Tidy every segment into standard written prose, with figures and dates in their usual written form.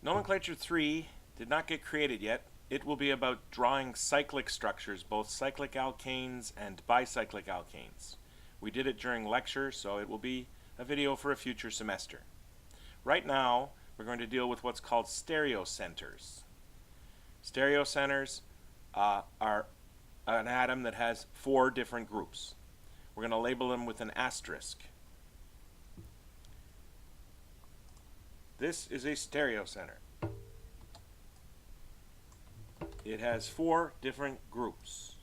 Nomenclature 3 did not get created yet. It will be about drawing cyclic structures, both cyclic alkanes and bicyclic alkanes. We did it during lecture, so it will be a video for a future semester. Right now, we're going to deal with what's called stereocenters. Stereocenters are an atom that has 4 different groups. We're going to label them with an asterisk. This is a stereocenter. It has 4 different groups.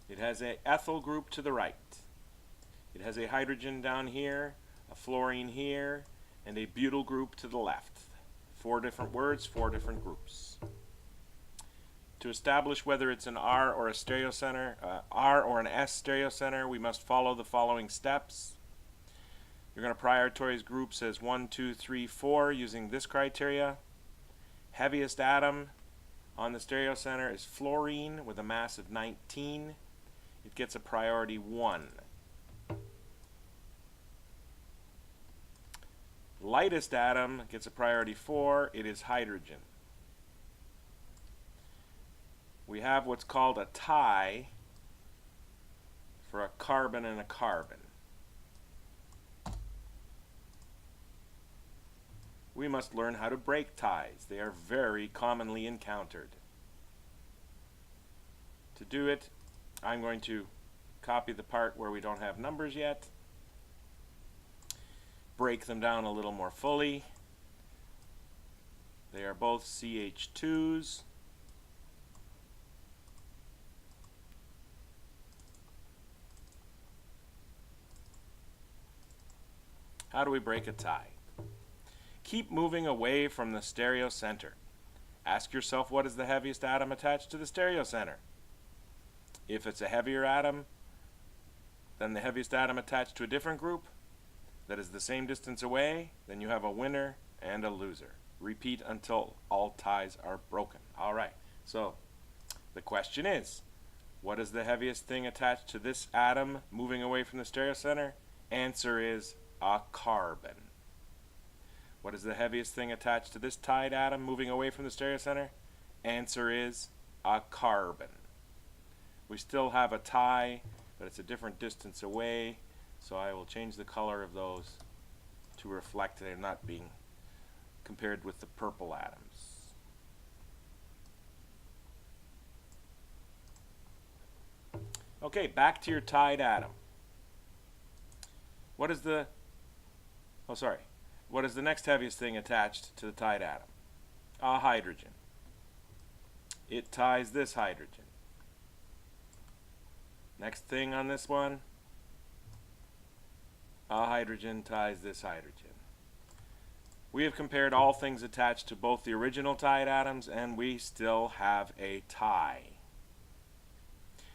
It has an ethyl group to the right. It has a hydrogen down here, a fluorine here, and a butyl group to the left. 4 different words, 4 different groups. To establish whether it's an R or a stereocenter, R or an S stereocenter, we must follow the following steps. You're going to prioritize groups as 1, 2, 3, 4 using this criteria. Heaviest atom on the stereocenter is fluorine with a mass of 19. It gets a priority 1. Lightest atom gets a priority 4. It is hydrogen. We have what's called a tie for a carbon and a carbon. We must learn how to break ties. They are very commonly encountered. To do it, I'm going to copy the part where we don't have numbers yet, break them down a little more fully. They are both CH2s. How do we break a tie? Keep moving away from the stereocenter. Ask yourself, what is the heaviest atom attached to the stereocenter? If it's a heavier atom than the heaviest atom attached to a different group that is the same distance away, then you have a winner and a loser. Repeat until all ties are broken. All right, so the question is, what is the heaviest thing attached to this atom moving away from the stereocenter? Answer is a carbon. What is the heaviest thing attached to this tied atom moving away from the stereocenter? Answer is a carbon. We still have a tie, but it's a different distance away, so I will change the color of those to reflect they're not being compared with the purple atoms. Okay, back to your tied atom. What is the next heaviest thing attached to the tied atom? A hydrogen. It ties this hydrogen. Next thing on this one, a hydrogen ties this hydrogen. We have compared all things attached to both the original tied atoms, and we still have a tie.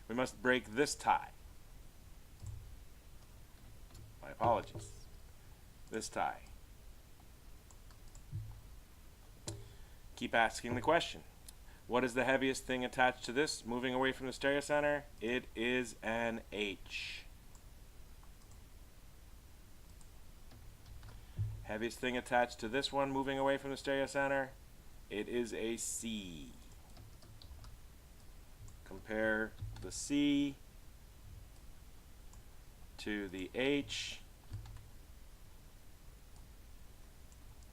We must break this tie. My apologies. This tie. Keep asking the question. What is the heaviest thing attached to this moving away from the stereocenter? It is an H. Heaviest thing attached to this one moving away from the stereocenter? It is a C. Compare the C to the H.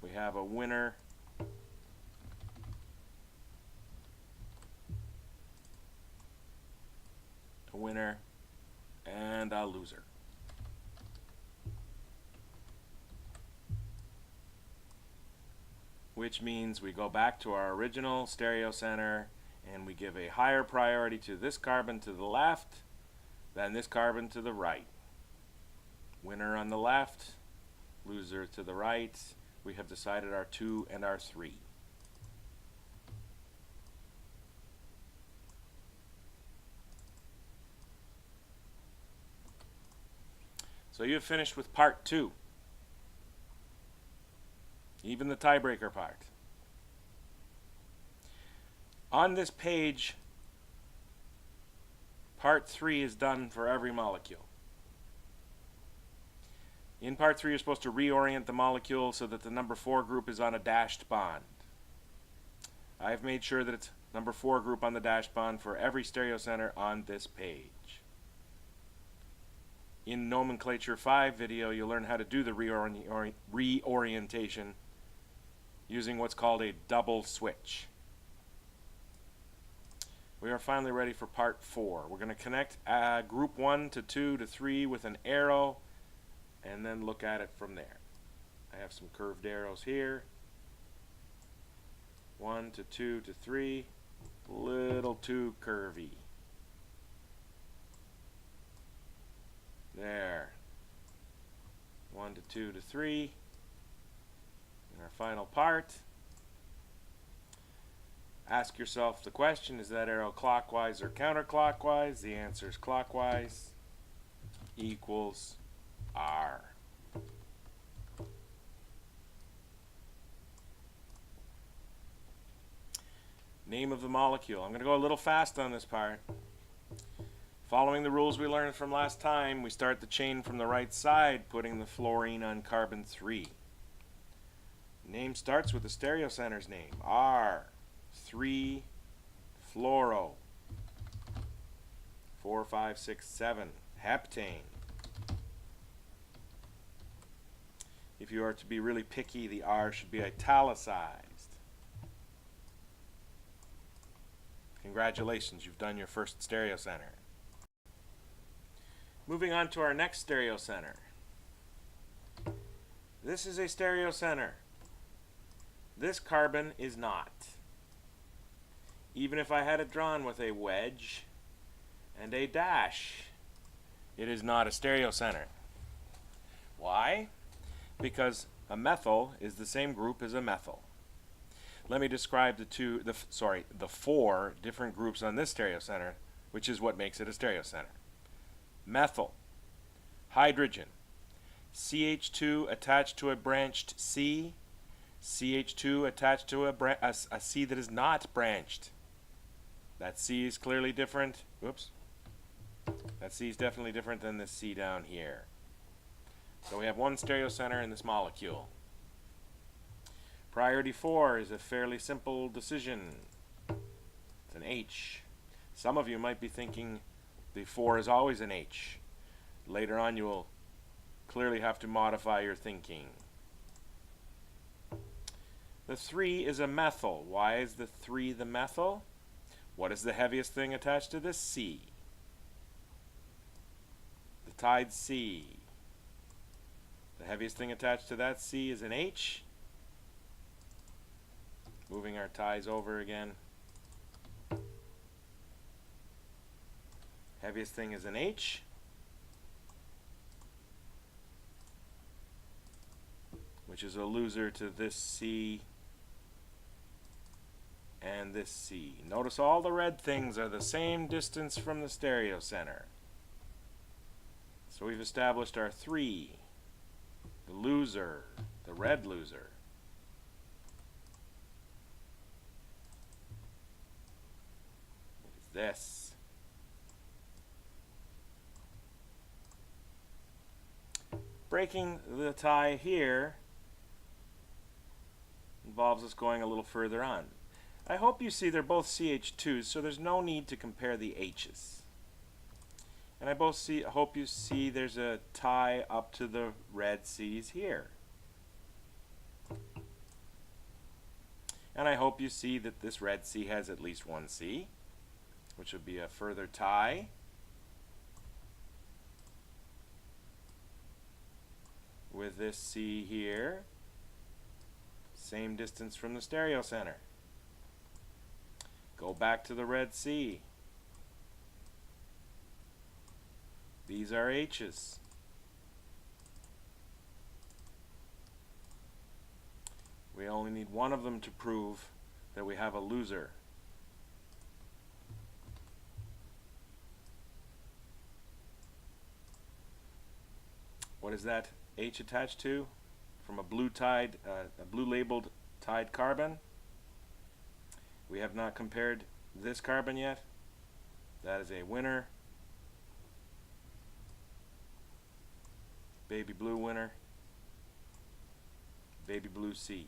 We have a winner and a loser. Which means we go back to our original stereocenter and we give a higher priority to this carbon to the left than this carbon to the right. Winner on the left, loser to the right. We have decided our 2 and our 3. So you've finished with part 2. Even the tiebreaker part. On this page, part 3 is done for every molecule. In part 3, you're supposed to reorient the molecule so that the number 4 group is on a dashed bond. I've made sure that it's number 4 group on the dashed bond for every stereocenter on this page. In Nomenclature4 video, you'll learn how to do the reorientation using what's called a double switch. We are finally ready for part 4. We're going to connect group 1 to 2 to 3 with an arrow and then look at it from there. I have some curved arrows here. 1 to 2 to 3, little too curvy. There. 1 to 2 to 3. In our final part, ask yourself the question, is that arrow clockwise or counterclockwise? The answer is clockwise. Equals R. Name of the molecule. I'm going to go a little fast on this part. Following the rules we learned from last time, we start the chain from the right side, putting the fluorine on carbon 3. Name starts with the stereocenter's name. R3 fluoro. 4, 5, 6, 7 heptane. If you are to be really picky, the R should be italicized. Congratulations, you've done your first stereocenter. Moving on to our next stereocenter. This is a stereocenter. This carbon is not. Even if I had it drawn with a wedge and a dash, it is not a stereocenter. Why? Because a methyl is the same group as a methyl. Let me describe the 4 different groups on this stereocenter, which is what makes it a stereocenter. Methyl, hydrogen, CH2 attached to a branched C, CH2 attached to a C that is not branched. That C is clearly different. Whoops. That C is definitely different than this C down here. So we have one stereocenter in this molecule. Priority 4 is a fairly simple decision. It's an H. Some of you might be thinking the 4 is always an H. Later on you will clearly have to modify your thinking. The 3 is a methyl. Why is the 3 the methyl? What is the heaviest thing attached to this C? The tide C. The heaviest thing attached to that C is an H. Moving our ties over again. Heaviest thing is an H. Which is a loser to this C and this C. Notice all the red things are the same distance from the stereocenter. So we've established our 3, the loser, the red loser. This. Breaking the tie here involves us going a little further on. I hope you see they're both CH2s, so there's no need to compare the H's. And I hope you see there's a tie up to the red C's here. And I hope you see that this red C has at least one C, which would be a further tie. With this C here, same distance from the stereocenter. Go back to the red C. These are H's. We only need one of them to prove that we have a loser. What is that H attached to? From a blue labeled tied carbon. We have not compared this carbon yet. That is a winner. baby blue winner, baby blue C.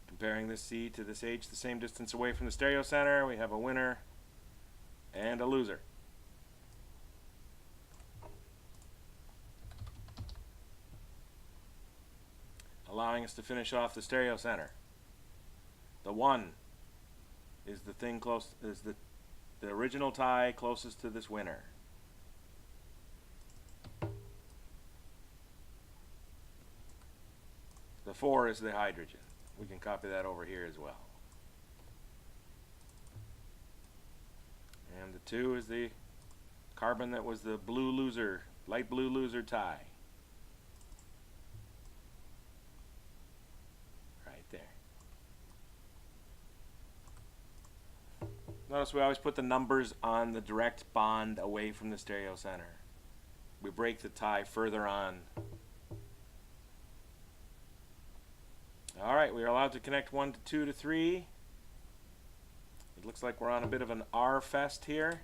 Comparing this C to this H the same distance away from the stereo center, we have a winner and a loser. Allowing us to finish off the stereo center. The 1 is the thing close, is the original tie closest to this winner. The 4 is the hydrogen. We can copy that over here as well. And the 2 is the carbon that was the blue loser, light blue loser tie. Right there. Notice we always put the numbers on the direct bond away from the stereo center. We break the tie further on. Alright, we are allowed to connect 1 to 2 to 3. It looks like we're on a bit of an R fest here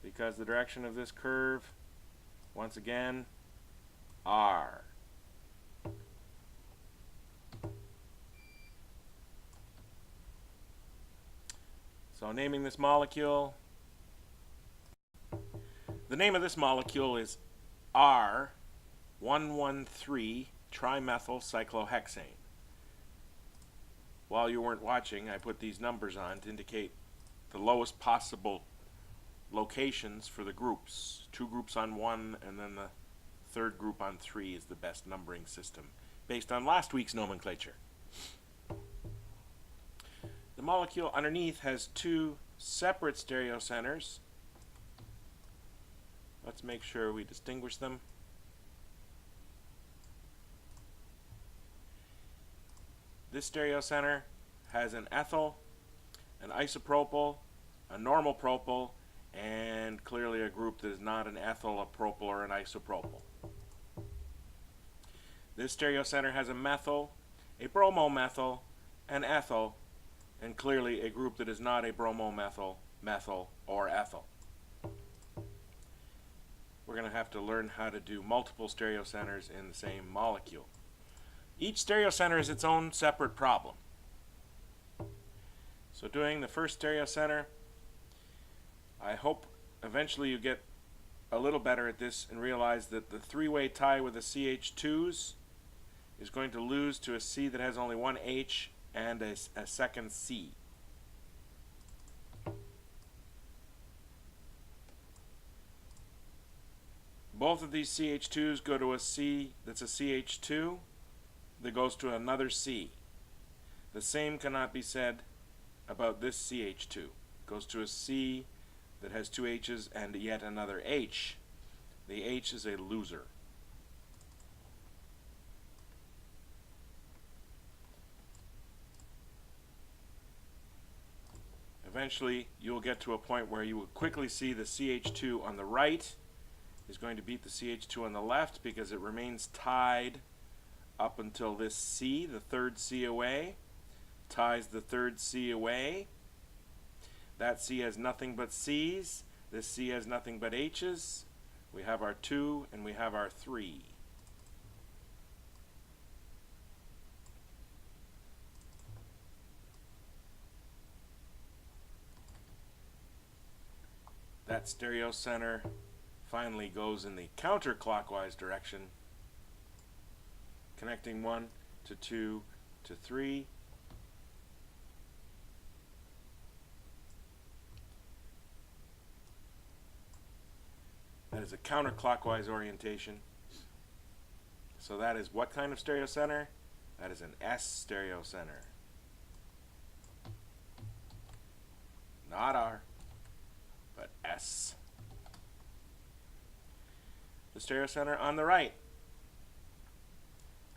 because the direction of this curve, once again, R. So naming this molecule, the name of this molecule is R113 trimethyl cyclohexane. While you weren't watching, I put these numbers on to indicate the lowest possible locations for the groups. 2 groups on 1, and then the 3rd group on 3 is the best numbering system based on last week's nomenclature. The molecule underneath has 2 separate stereo centers. Let's make sure we distinguish them. This stereo center has an ethyl, an isopropyl, a normal propyl, and clearly a group that is not an ethyl, a propyl, or an isopropyl. This stereo center has a methyl, a bromomethyl, an ethyl, and clearly a group that is not a bromomethyl, methyl, or ethyl. We're going to have to learn how to do multiple stereo centers in the same molecule. Each stereo center is its own separate problem. So doing the first stereo center, I hope eventually you get a little better at this and realize that the 3-way tie with the CH2s is going to lose to a C that has only one H and a second C. Both of these CH2s go to a C that's a CH2 that goes to another C. The same cannot be said about this CH2. It goes to a C that has 2 H's and yet another H. The H is a loser. Eventually you'll get to a point where you will quickly see the CH2 on the right is going to beat the CH2 on the left because it remains tied up until this C, the 3rd C away, ties the 3rd C away. That C has nothing but C's. This C has nothing but H's. We have our 2 and we have our 3. That stereo center finally goes in the counterclockwise direction, connecting 1 to 2 to 3. That is a counterclockwise orientation. So that is what kind of stereo center? That is an S stereo center. Not R, but S. The stereo center on the right.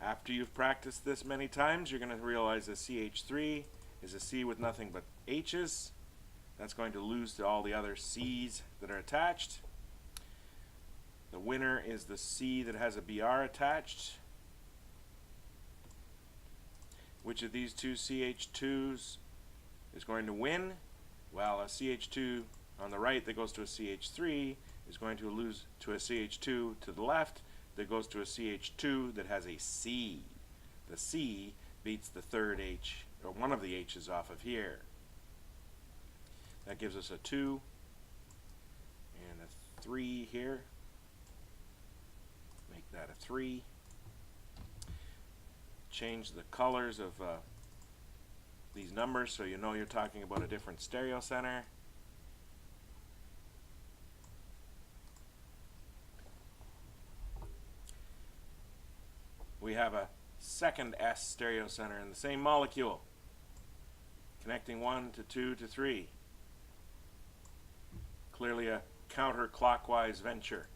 After you've practiced this many times, you're going to realize that CH3 is a C with nothing but H's. That's going to lose to all the other C's that are attached. The winner is the C that has a BR attached. Which of these 2 CH2s is going to win? Well, a CH2 on the right that goes to a CH3 is going to lose to a CH2 to the left that goes to a CH2 that has a C. The C beats the third H, or one of the H's off of here. That gives us a 2 and a 3 here. Make that a 3. Change the colors of these numbers so you know you're talking about a different stereo center. We have a second S stereo center in the same molecule, connecting 1 to 2 to 3. Clearly a counterclockwise venture.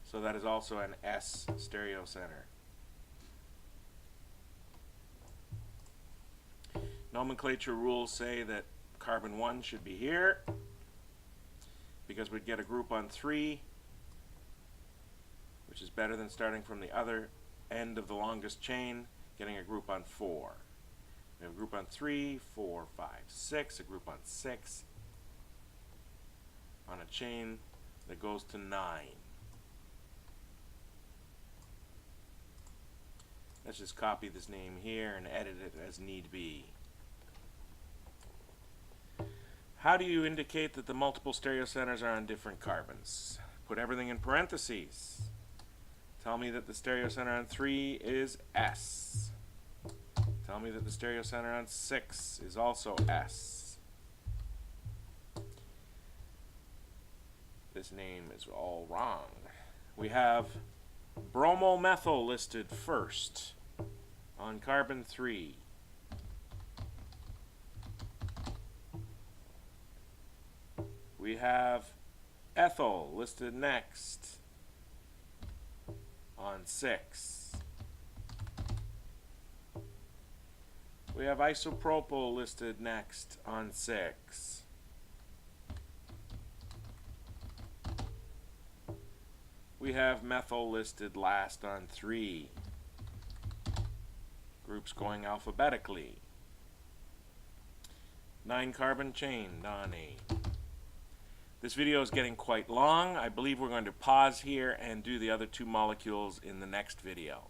So that is also an S stereo center. Nomenclature rules say that carbon 1 should be here because we'd get a group on 3, which is better than starting from the other end of the longest chain, getting a group on 4. We have a group on 3, 4, 5, 6, a group on 6, on a chain that goes to 9. Let's just copy this name here and edit it as need be. How do you indicate that the multiple stereo centers are on different carbons? Put everything in parentheses. Tell me that the stereo center on 3 is S. Tell me that the stereo center on 6 is also S. This name is all wrong. We have bromomethyl listed first on carbon 3. We have ethyl listed next on 6. We have isopropyl listed next on 6. We have methyl listed last on 3. Groups going alphabetically. 9 carbon chain, non-8. This video is getting quite long. I believe we're going to pause here and do the other 2 molecules in the next video.